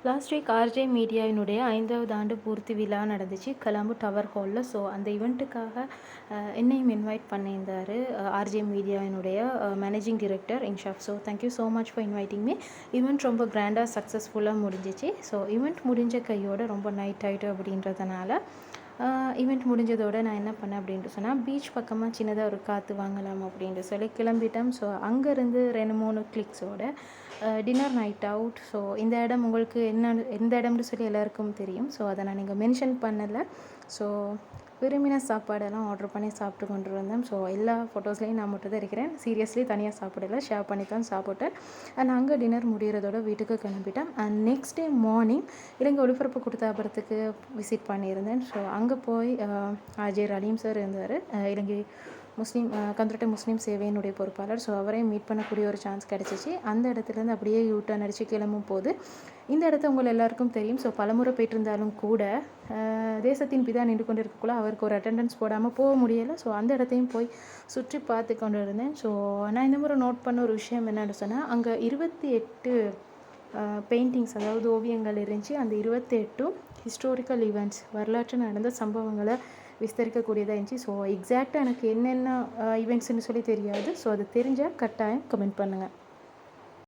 Last week RJ மீடியாவினுடைய 5வது ஆண்டு பூர்த்தி விழா நடந்துச்சு கலாம்பு டவர் ஹாலில். ஸோ அந்த ஈவெண்ட்டுக்காக என்னையும் இன்வைட் பண்ணியிருந்தார் ஆர்ஜே மீடியாவினுடைய managing director Inshaf. So thank you so much for inviting me. Event ரொம்ப கிராண்டாக சக்ஸஸ்ஃபுல்லாக முடிஞ்சிச்சு. ஸோ ஈவெண்ட் முடிஞ்ச கையோட ரொம்ப நைட் ஆகிட்டு அப்படின்றதுனால ஈவெண்ட் முடிஞ்சதோடு நான் என்ன பண்ணேன் அப்படின்ட்டு சொன்னால், பீச் பக்கமாக சின்னதாக ஒரு காற்று வாங்கலாம் அப்படின்ட்டு சொல்லி கிளம்பிட்டேன். ஸோ அங்கேருந்து 2-3 கிளிக்ஸோட டின்னர் நைட் அவுட். ஸோ இந்த இடம் உங்களுக்கு எந்த இடம்னு சொல்லி எல்லாருக்கும் தெரியும். ஸோ அதை நான் நீங்கள் மென்ஷன் பண்ணலை. ஸோ விரும்பின சாப்பாடெல்லாம் ஆர்டர் பண்ணி சாப்பிட்டு கொண்டு வந்தேன். ஸோ எல்லா ஃபோட்டோஸ்லேயும் நான் மட்டும் தான் இருக்கிறேன். சீரியஸ்லி தனியாக சாப்பிடல, ஷேர் பண்ணி தான் சாப்பிட்டேன். அண்ட் அங்கே டின்னர் முடிகிறதோட வீட்டுக்கு கிளம்பிட்டேன். அண்ட் நெக்ஸ்ட் டே மார்னிங் இலங்கை ஒளிபரப்பு கொடுத்தாபுரத்துக்கு விசிட் பண்ணியிருந்தேன். ஸோ அங்கே போய் அஜய் ரலீம் சார் இருந்தார், இலங்கை கந்தரட்டை முஸ்லீம் சேவையினுடைய பொறுப்பாளர். ஸோ அவரையும் மீட் பண்ணக்கூடிய ஒரு சான்ஸ் கிடச்சிச்சு. அந்த இடத்துலேருந்து அப்படியே யூட்டர்ன் அடித்து கிளம்பும் போது இந்த இடத்த உங்கள் எல்லாருக்கும் தெரியும். ஸோ பலமுறை போயிட்டு இருந்தாலும் கூட தேசத்தின் பிதா நின்று கொண்டு இருக்கக்குள்ள அவருக்கு ஒரு அட்டெண்டன்ஸ் போடாமல் போக முடியலை. ஸோ அந்த இடத்தையும் போய் சுற்றி பார்த்து கொண்டு இருந்தேன். ஸோ நான் இந்த முறை நோட் பண்ண ஒரு விஷயம் என்னென்னு சொன்னால், அங்கே 28 பெயிண்டிங்ஸ், அதாவது ஓவியங்கள் இருந்துச்சு. அந்த 28 ஹிஸ்டாரிக்கல் ஈவெண்ட்ஸ், வரலாற்று நடந்த சம்பவங்களை விஸ்தரிக்கக்கூடியதாக இருந்துச்சு. ஸோ எக்ஸாக்டாக எனக்கு என்னென்ன ஈவெண்ட்ஸ்ன்னு சொல்லி தெரியாது. ஸோ அது தெரிஞ்சால் கட்டாயம் கமெண்ட் பண்ணுங்கள்.